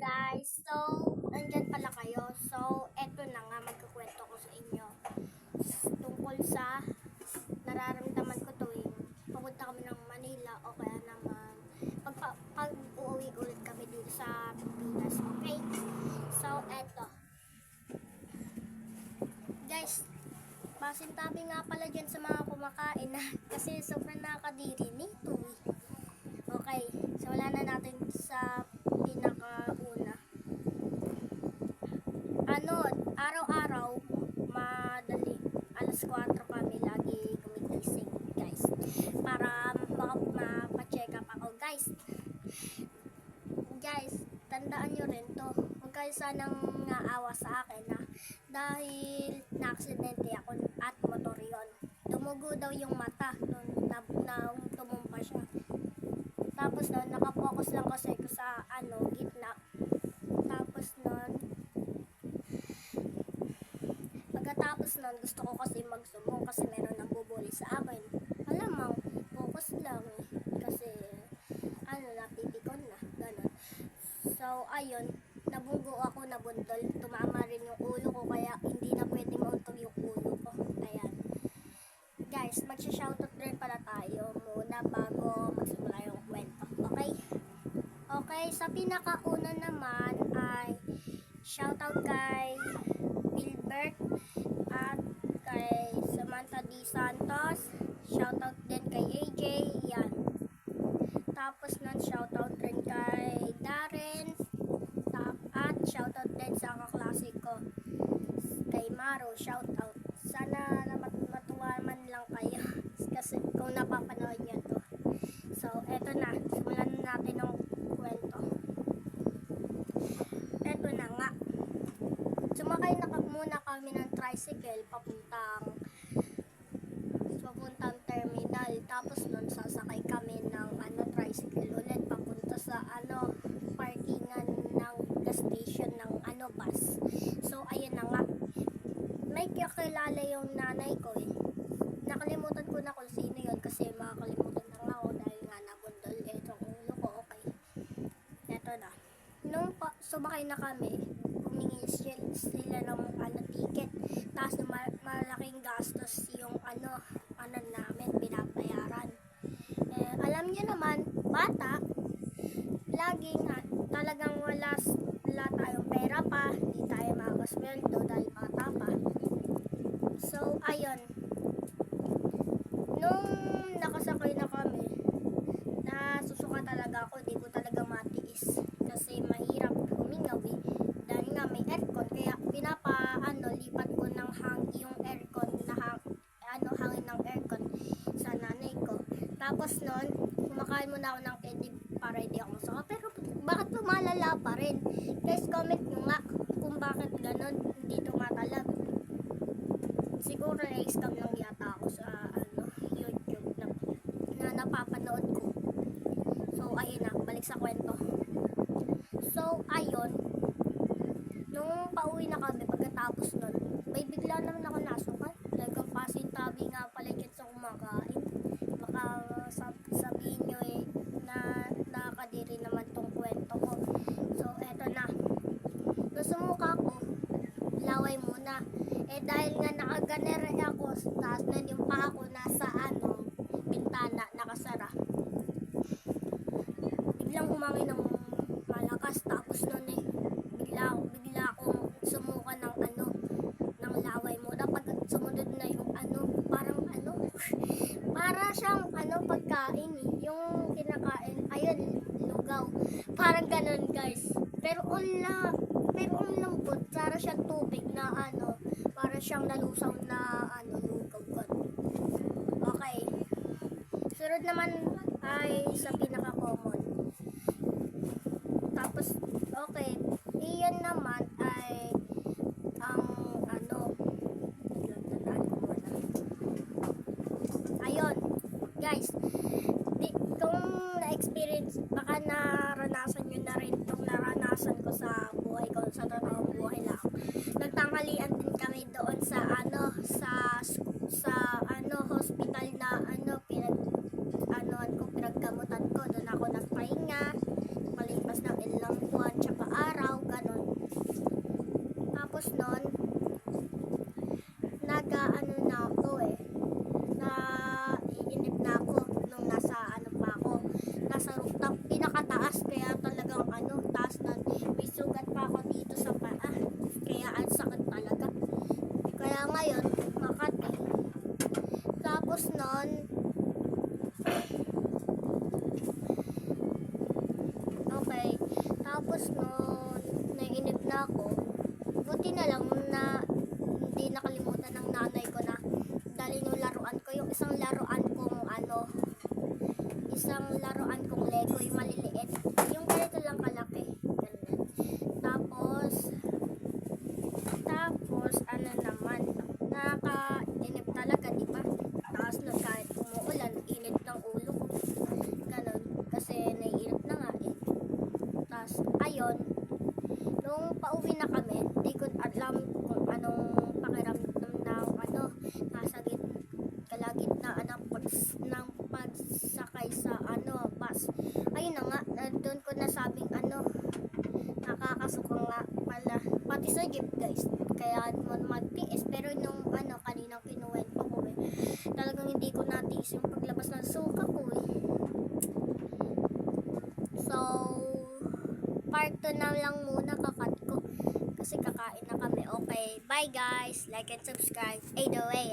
Guys, so, andyan pala kayo. So, eto na nga, magkukwento ko sa inyo tungkol sa nararamdaman ko tuwing papunta kami ng Manila o kaya naman pag-uuwi ulit kami dito sa Pilipinas, okay? So, eto. Guys, pasintabi nga pala dyan sa mga kumakain na kasi sobrang nakakadiri nito. Okay, so wala na natin sa pinakauna. Araw-araw, madali, alas 4 kami lagi gumigising, guys. Para mapacheck up ako, guys. Guys, tandaan nyo rin to. Huwag kayo sanang naawa sa akin na dahil na-aksidente ako at motor yon. Dumugo daw yung mata nung tumumpa siya. Tapos nun, nakapokus lang kasi ko sa gitna. Tapos nun, pagkatapos nun, gusto ko kasi magsumbong kasi meron nagbubuli sa akin. Alam mo, focus lang eh. Kasi, napipikon na. Ganon. So, ayun, nabunggo ako, nabundol. Tumama rin yung ulo ko, kaya hindi na pwede mauntog yung ulo ko. Ayan. Guys, magsha-shoutout rin pala tayo muna bago magsimula yung kwento. Okay? Okay, sa pinakauna naman ay shoutout kay Wilbert at kay Samantha D. Santos. Shoutout din kay AJ. Yan. Tapos nun, shoutout rin kay Darren. At shoutout din sa kaklase ko kay Maro. Shoutout. Sana matuwa man lang kayo kasi kung napapanood niyo to. So, eto na. Simulan na natin ng kwento. Eto na nga. Sumakay na muna kami ng tricycle papuntang terminal. Tapos nun, sasakay kami ng tricycle ulit papunta sa parkingan ng gas station ng bus. So, ayun na nga. May kakilala yung nanay ko eh. Nakalimutan ko na kung sino yun kasi makakalimutan na nga ako dahil nga nabundol etong ulo ko. Okay. Eto na. Nung sumakay na kami, humingi sila ng ticket. Tapos malaking gastos yung namin binabayaran. Alam niyo naman, bata, laging talagang wala tayong pera pa, hindi tayo makakasweldo dahil bata pa. So, ayun. Nung nakasakay na kami, nasusuka talaga ako, di ko talaga matiis. Kasi mahirap humingaw eh. Dahil nga may aircon, kaya lipat ko ng yung aircon na hangin ng aircon sa nanay ko. Tapos nun, kumakain muna ako ng candy para hindi ako masaka. Pero bakit lumalala pa rin? Guys, comment nyo nga kung bakit ganon, hindi tumatalag. Siguro na-scam lang yata ako sa YouTube na napapanood ko. So, ayun na, balik sa kwento. So, ayun, nung pauwi na kami pagkatapos nun, may bigla naman ako nasukat. Talagang pasintabi nga pala dyan sa kumakain. Baka sabihin nyo na nakakadiri naman tong kwento ko. So, eto na. Nung sumuka ko, laway muna. Dahil nga nakaganere ako, tapos nun yung paa ko nasa bintana, nakasara. Biglang umangin ng malakas, tapos nun bigla akong sumuka ng laway muna. Pag sumunod na yung para siyang pagkain yung kinakain, ayun, lugaw. Parang ganun, guys. Pero ang lambot, para siyang tubig na para siyang nalusaw na lugaw. Okay. Sunod naman ay sa pinaka-common. Tapos, okay. Iyan naman ay ayun, guys. Kung na-experience, baka naranasan nyo na rin itong naranasan ko sa buhay ko, sa totoong buhay lang. Nagtanghalian din kami doon sa hospital na pinaggamutan ko doon nung pauwi na kami, di ko alam kung anong pakiramdam na nasa kalagitnaan ng pagsakay sa bus. Ayun na nga, doon ko nasabing nakakasuka nga pala pati sa jeep guys, kaya naman magtiis. Pero nung kaninang kinuwento ko talagang hindi ko natiis yung paglabas ng suka ko So part 2 na lang muna kakat ko kasi kakain na kami. Okay, bye guys, like and subscribe. Either way